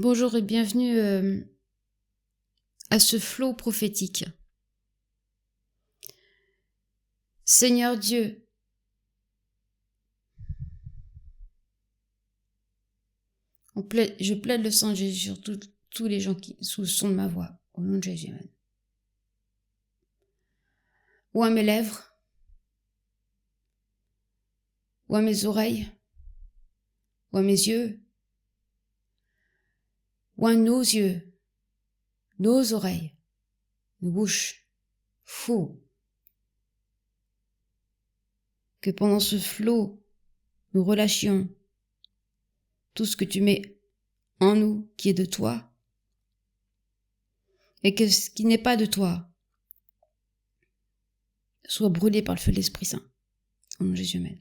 Bonjour et bienvenue à ce flot prophétique. Seigneur Dieu, je plaide le sang de Jésus sur tous les gens qui sous le son de ma voix, au nom de Jésus. Amen. Ou à mes lèvres, ou à mes oreilles, ou à mes yeux, ou à nos yeux, nos oreilles, nos bouches. Fou. Que pendant ce flot, nous relâchions tout ce que tu mets en nous qui est de toi, et que ce qui n'est pas de toi soit brûlé par le feu de l'Esprit Saint. Au nom de Jésus, amen.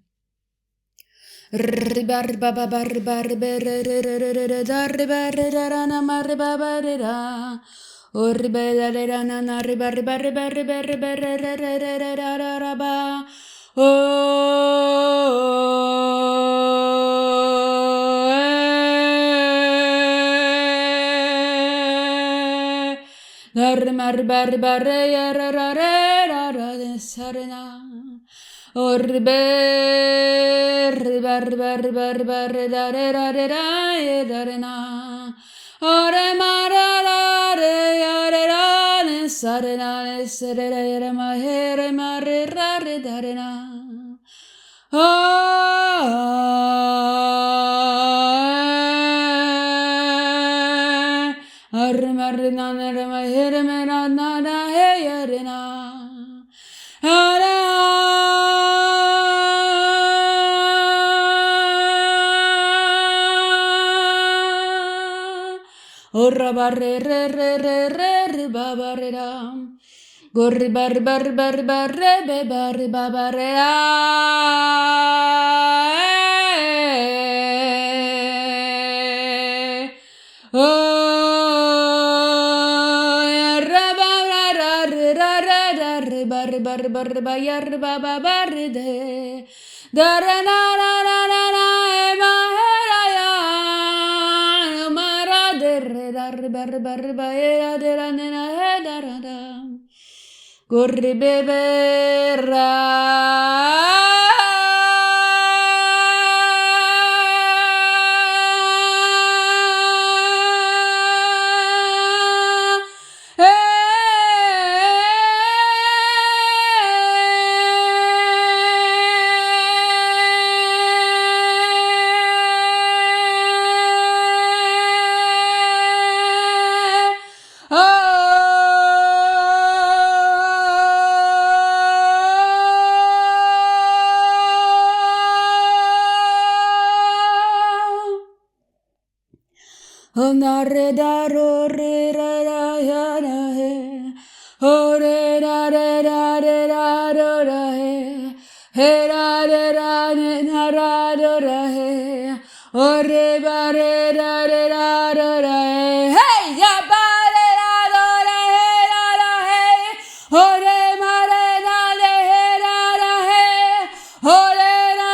Gorri bar bar bar bar be bar babarera bar bar bayar baba bar de darana na na na na emahera mara de dar bar bar bayera de na na darada corri beberra Onare daro re ra ra ya ra he ore ra re ra re ra ro ra he ra re ra ne na ra ro ra he ore ba re ra re ra ro ra he hey ya ba re ra ro ra he ore ma re na le he ra he ore ra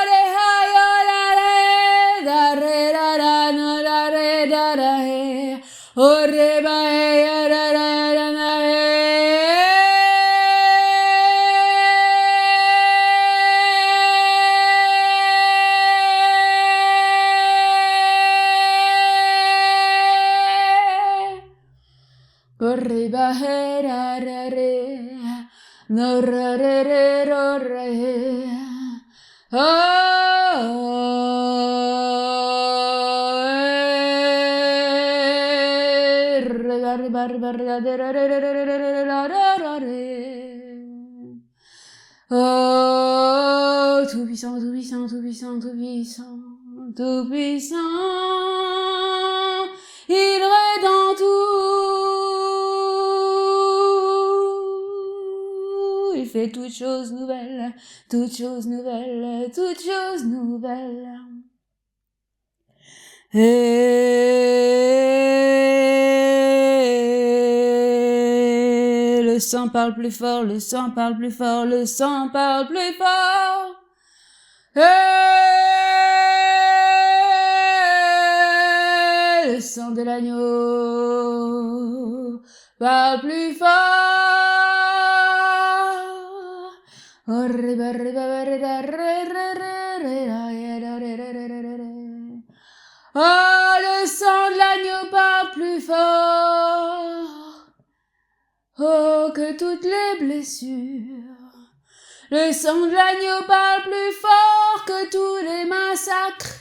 re ha yo ra re da re ra ra no ra re da ra he ore ba ya ra ra ra na he corri ba he ra ra re no ra re ro ra he Oh, tout puissant, tout puissant, tout puissant, tout puissant, tout puissant, il est dans tout, il fait toutes choses nouvelles, toutes choses nouvelles, toutes choses nouvelles. Et le sang parle plus fort, le sang parle plus fort, le sang parle plus fort. Et le l'agneau parle plus fort. Oh, le sang de l'agneau parle plus fort. Oh, que toutes les blessures. Le sang de l'agneau parle plus fort que tous les massacres.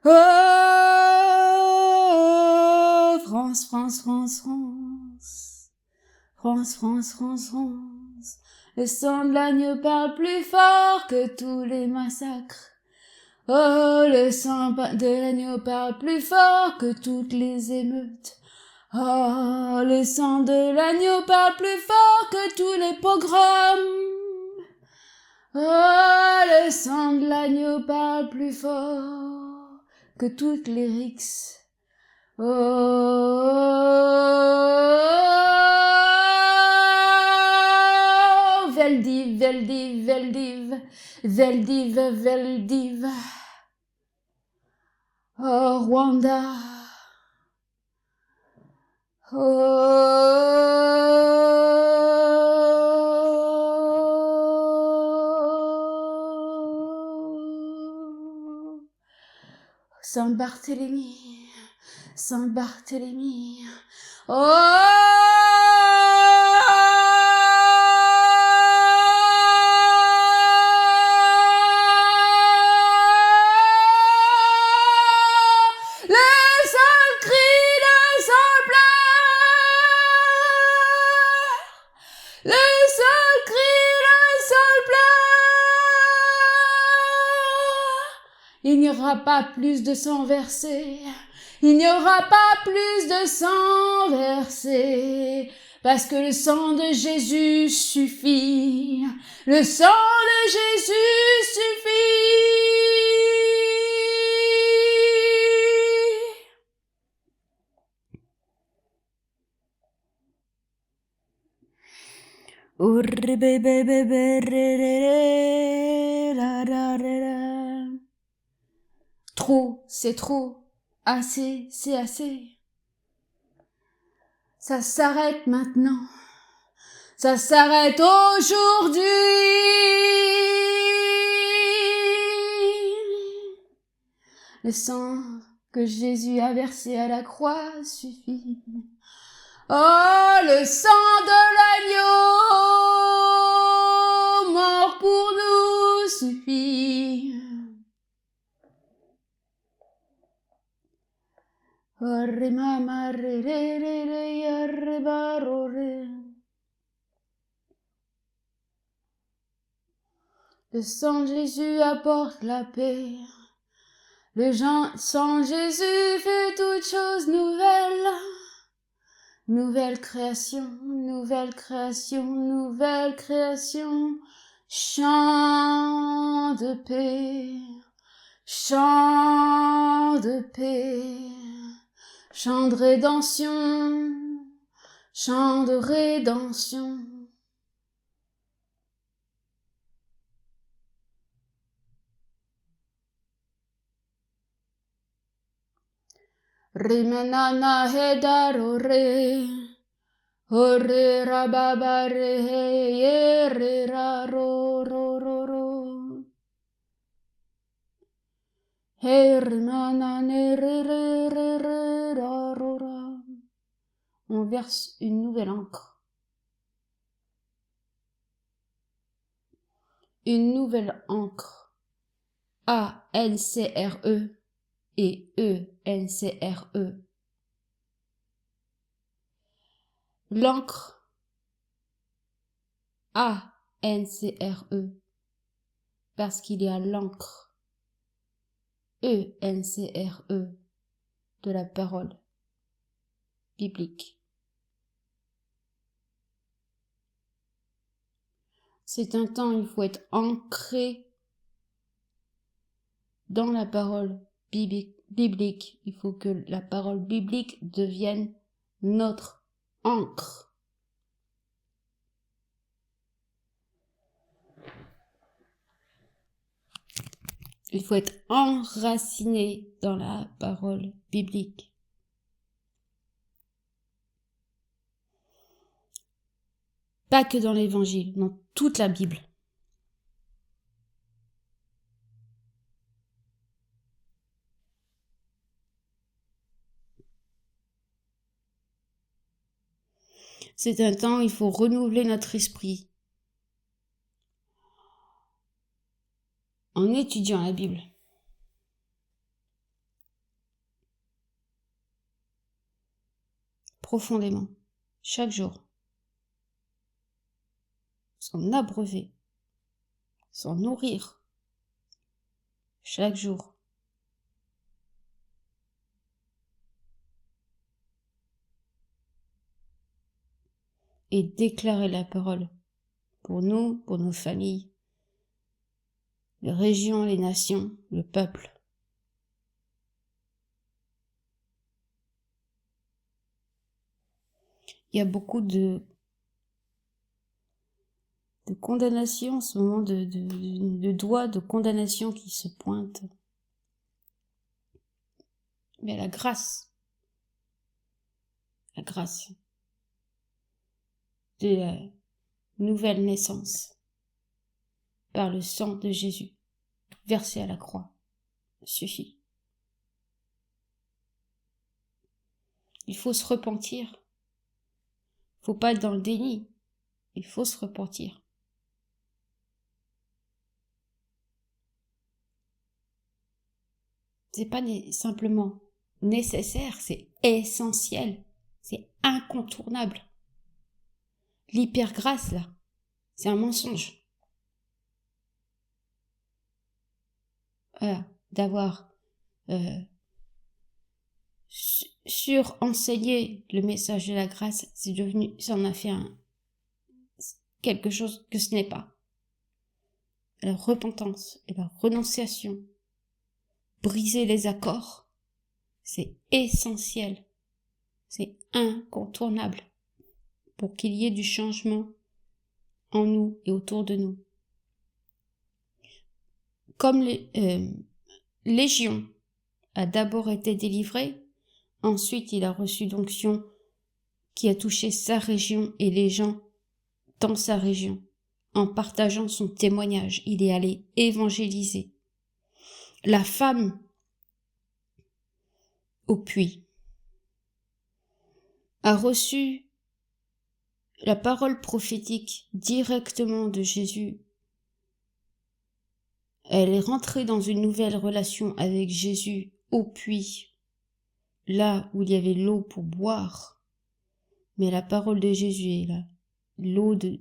Oh, France, France, France, France. France, France, France, France. Le sang de l'agneau parle plus fort que tous les massacres. Oh, le sang de l'agneau parle plus fort que toutes les émeutes. Oh, le sang de l'agneau parle plus fort que tous les pogroms. Oh, le sang de l'agneau parle plus fort que toutes les rixes. Oh, Veldiv, Veldiv, Veldiv, Veldiv, Veldiv. Oh, Rwanda. Oh, Saint-Barthélemy, Saint-Barthélemy. Oh, il n'y aura pas plus de sang versé, il n'y aura pas plus de sang versé, parce que le sang de Jésus suffit, le sang de Jésus suffit. Trop, c'est trop. Assez, c'est assez. Ça s'arrête maintenant. Ça s'arrête aujourd'hui. Le sang que Jésus a versé à la croix suffit. Oh, le sang de l'agneau mort pour nous suffit. Le sang de Jésus apporte la paix. Le sang de Jésus fait toutes choses nouvelles. Nouvelle création, nouvelle création, nouvelle création. Chant de paix, chant de paix. Chant de rédemption, chant de rédemption. Rimenana hedarore, ore rababare yere raro ro ro ro. On verse une nouvelle encre. Une nouvelle encre. A-N-C-R-E et E-N-C-R-E. L'encre. A-N-C-R-E. Parce qu'il y a l'encre. E-N-C-R-E de la parole biblique. C'est un temps où il faut être ancré dans la parole biblique. Il faut que la parole biblique devienne notre encre. Il faut être enraciné dans la parole biblique. Pas que dans l'Évangile, dans toute la Bible. C'est un temps où il faut renouveler notre esprit en étudiant la Bible. Profondément, chaque jour. S'en abreuver, s'en nourrir, chaque jour. Et déclarer la parole pour nous, pour nos familles, les régions, les nations, le peuple. Il y a beaucoup de condamnation en ce moment, de doigts de condamnation qui se pointent. Mais la grâce de la nouvelle naissance par le sang de Jésus versé à la croix suffit. Il faut se repentir. Il faut pas être dans le déni. Il faut se repentir. C'est pas simplement nécessaire, c'est essentiel, c'est incontournable. L'hypergrâce, là, c'est un mensonge. Voilà, d'avoir surenseigné le message de la grâce, ça en a fait quelque chose que ce n'est pas. La repentance et la renonciation, briser les accords, c'est essentiel, c'est incontournable pour qu'il y ait du changement en nous et autour de nous. Comme Légion a d'abord été délivré, ensuite il a reçu l'onction qui a touché sa région et les gens dans sa région. En partageant son témoignage, il est allé évangéliser. La femme au puits a reçu la parole prophétique directement de Jésus. Elle est rentrée dans une nouvelle relation avec Jésus au puits, là où il y avait l'eau pour boire. Mais la parole de Jésus est là, l'eau de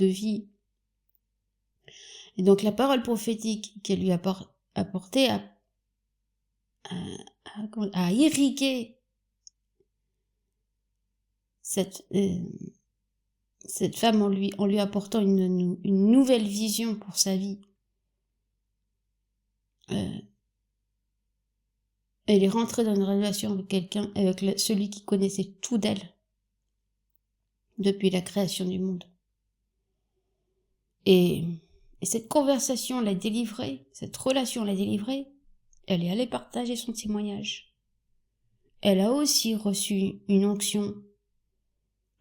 vie. Et donc la parole prophétique qu'elle lui a apportée a irrigué cette femme en lui apportant une nouvelle vision pour sa vie. Elle est rentrée dans une relation avec quelqu'un, avec celui qui connaissait tout d'elle depuis la création du monde. Et cette conversation l'a délivrée, cette relation l'a délivrée, elle est allée partager son témoignage. Elle a aussi reçu une onction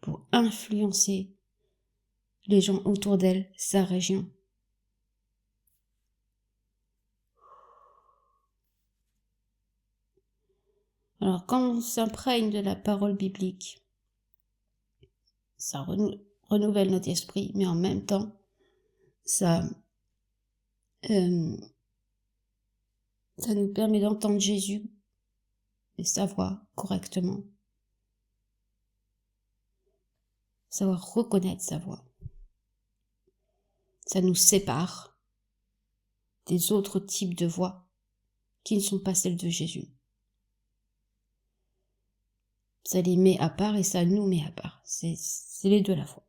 pour influencer les gens autour d'elle, sa région. Alors, quand on s'imprègne de la parole biblique, ça renouvelle notre esprit, mais en même temps, ça nous permet d'entendre Jésus et sa voix correctement. Savoir reconnaître sa voix. Ça nous sépare des autres types de voix qui ne sont pas celles de Jésus. Ça les met à part et ça nous met à part. C'est les deux à la fois.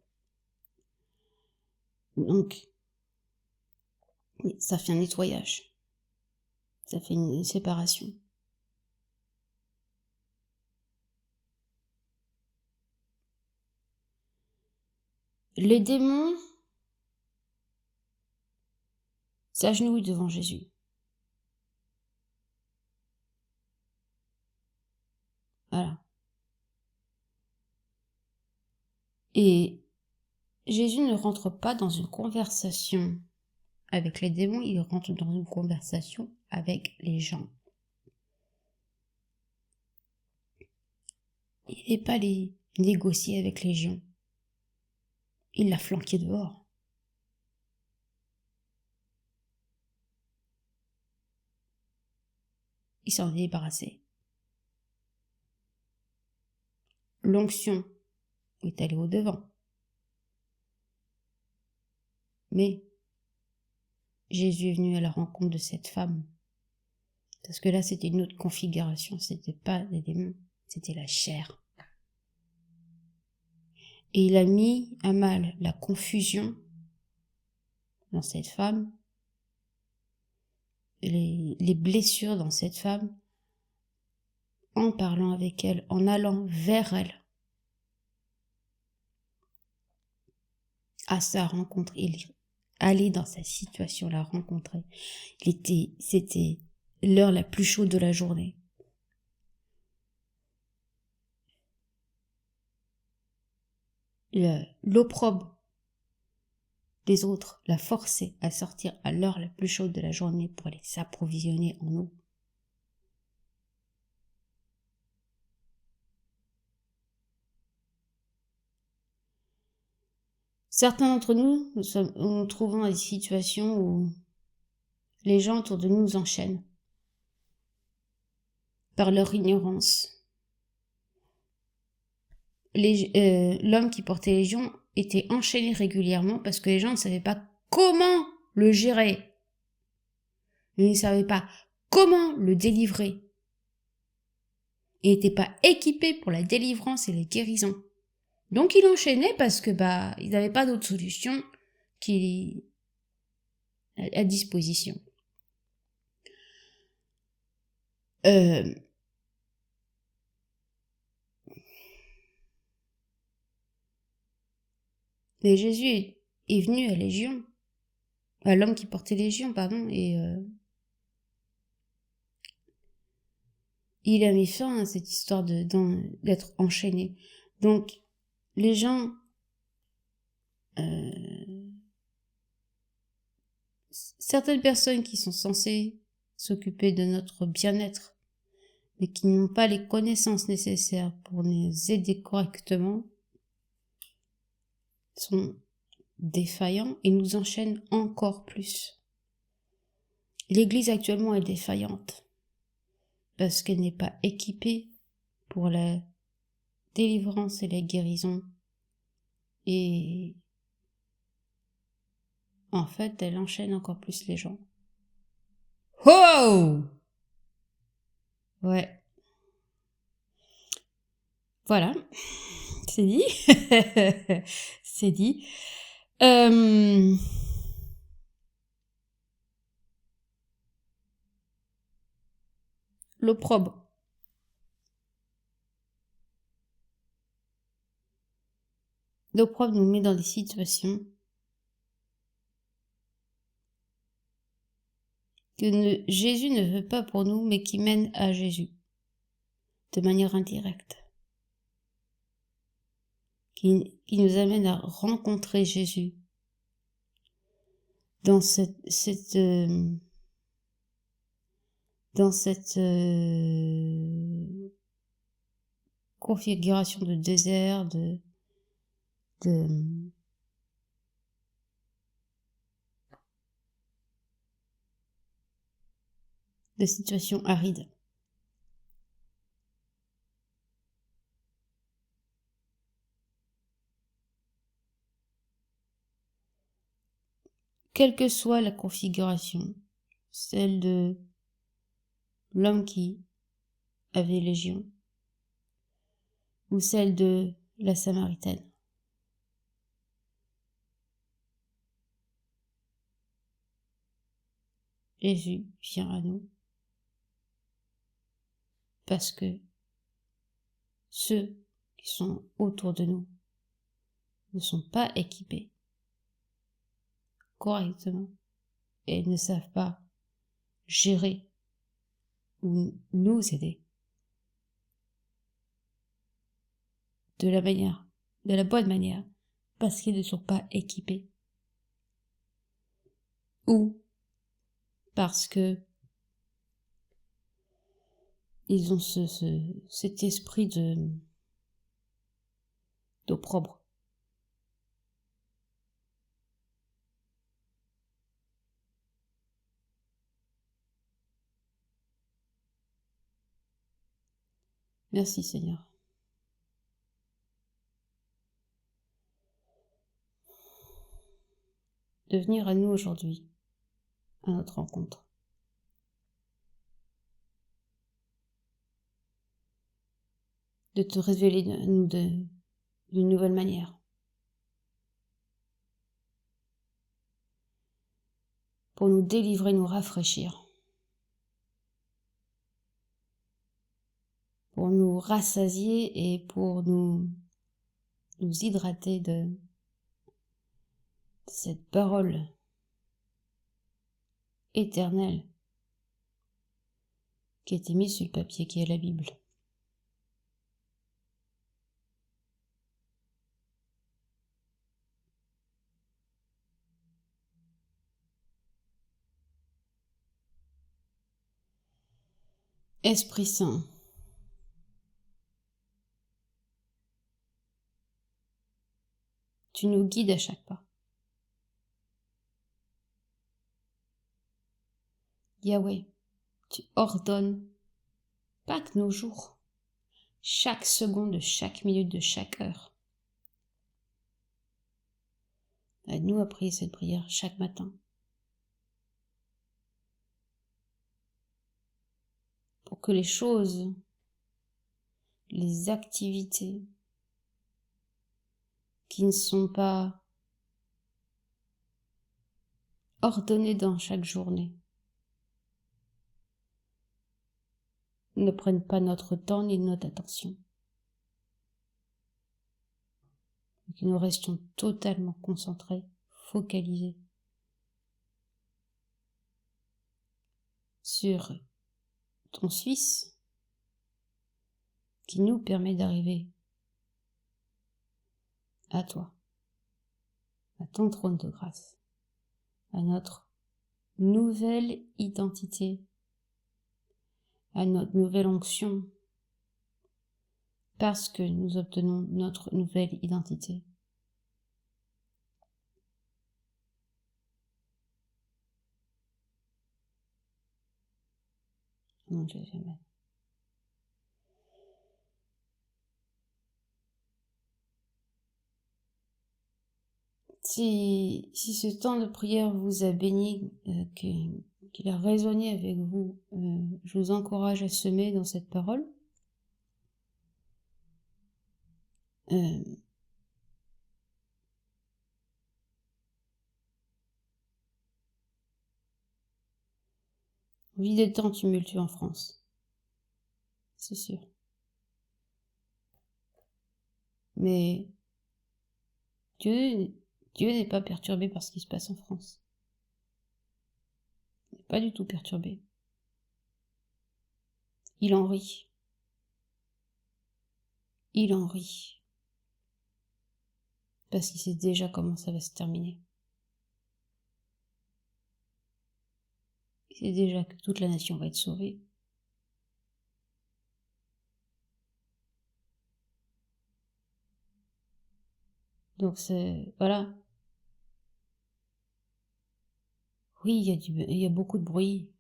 Donc, ça fait un nettoyage. Ça fait une séparation. Les démons, s'agenouille devant Jésus. Voilà. Et Jésus ne rentre pas dans une conversation avec les démons, il rentre dans une conversation avec les gens. Il n'est pas allé négocier avec les gens. Il l'a flanqué dehors. Il s'en est débarrassé. L'onction est allée au devant. Mais Jésus est venu à la rencontre de cette femme. Parce que là, c'était une autre configuration. C'était pas des démons, c'était la chair. Et il a mis à mal la confusion dans cette femme, les blessures dans cette femme, en parlant avec elle, en allant vers elle, à sa rencontre. Il allait dans sa situation, la rencontrer. C'était l'heure la plus chaude de la journée. L'opprobre des autres l'a forcé à sortir à l'heure la plus chaude de la journée pour aller s'approvisionner en eau. Certains d'entre nous, nous trouvons dans des situations où les gens autour de nous nous enchaînent par leur ignorance. L'homme qui portait légion était enchaîné régulièrement parce que les gens ne savaient pas comment le gérer. Ils ne savaient pas comment le délivrer. Ils n'étaient pas équipés pour la délivrance et les guérisons. Donc il enchaînait parce que ils n'avaient pas d'autre solution à disposition. Mais Jésus est venu à Légion, à l'homme qui portait Légion, et il a mis fin à cette histoire d'être enchaîné. Donc, les gens, certaines personnes qui sont censées s'occuper de notre bien-être, mais qui n'ont pas les connaissances nécessaires pour nous aider correctement, sont défaillants et nous enchaînent encore plus. L'Église actuellement est défaillante parce qu'elle n'est pas équipée pour la délivrance et la guérison. Et en fait, elle enchaîne encore plus les gens. Oh! Ouais. Voilà. C'est dit. C'est dit. L'opprobre. L'opprobre nous met dans des situations que Jésus ne veut pas pour nous, mais qui mènent à Jésus, de manière indirecte. Qui nous amène à rencontrer Jésus dans cette configuration de désert, de situation aride. Quelle que soit la configuration, celle de l'homme qui avait légion, ou celle de la Samaritaine. Jésus vient à nous parce que ceux qui sont autour de nous ne sont pas équipés correctement et ne savent pas gérer ou nous aider de la bonne manière, parce qu'ils ne sont pas équipés. Ou parce que ils ont cet esprit d'opprobre. Merci Seigneur. De venir à nous aujourd'hui, à notre rencontre. De te révéler à nous d'une nouvelle manière. Pour nous délivrer, nous rafraîchir. Pour nous rassasier et pour nous hydrater de cette parole éternelle qui a été mise sur le papier, qui est la Bible. Esprit Saint, tu nous guides à chaque pas. Yahweh, tu ordonnes pas que nos jours, chaque seconde de chaque minute de chaque heure. Aide-nous à prier cette prière chaque matin. Pour que les choses, les activités qui ne sont pas ordonnées dans chaque journée ne prennent pas notre temps ni notre attention. Et que nous restions totalement concentrés, focalisés sur ton Fils qui nous permet d'arriver à toi, à ton trône de grâce, à notre nouvelle identité, à notre nouvelle onction, parce que nous obtenons notre nouvelle identité. Mon Dieu, amen. Si ce temps de prière vous a béni, qu'il a résonné avec vous, je vous encourage à semer dans cette parole. On vit des temps tumultueux en France, c'est sûr. Mais Dieu n'est pas perturbé par ce qui se passe en France. Il n'est pas du tout perturbé. Il en rit. Il en rit. Parce qu'il sait déjà comment ça va se terminer. Il sait déjà que toute la nation va être sauvée. Donc voilà. Oui, il y a beaucoup de bruit.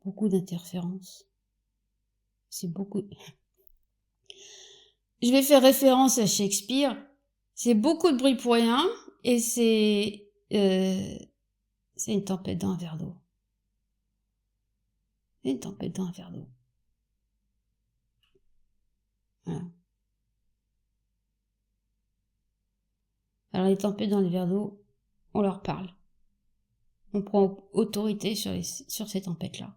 Beaucoup d'interférences. C'est beaucoup... Je vais faire référence à Shakespeare. C'est beaucoup de bruit pour rien, et c'est une tempête dans un verre d'eau. C'est une tempête dans un verre d'eau. Voilà. Alors les tempêtes dans les verres d'eau, on leur parle. On prend autorité sur ces tempêtes-là.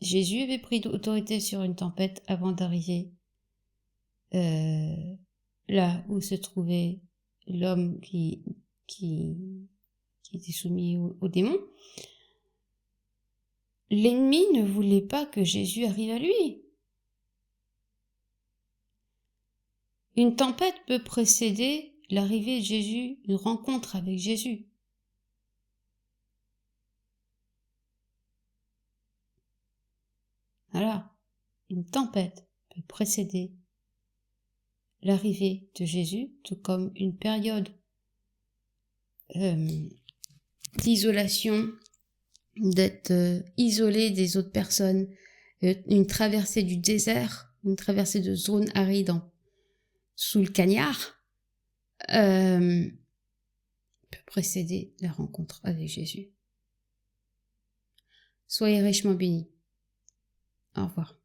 Jésus avait pris autorité sur une tempête avant d'arriver là où se trouvait l'homme qui était soumis au démon, l'ennemi ne voulait pas que Jésus arrive à lui. Une tempête peut précéder l'arrivée de Jésus, une rencontre avec Jésus. Voilà, une tempête peut précéder l'arrivée de Jésus, tout comme une période d'isolation, d'être isolé des autres personnes, une traversée du désert, une traversée de zones arides sous le cagnard, peut précéder la rencontre avec Jésus. Soyez richement bénis. Au revoir.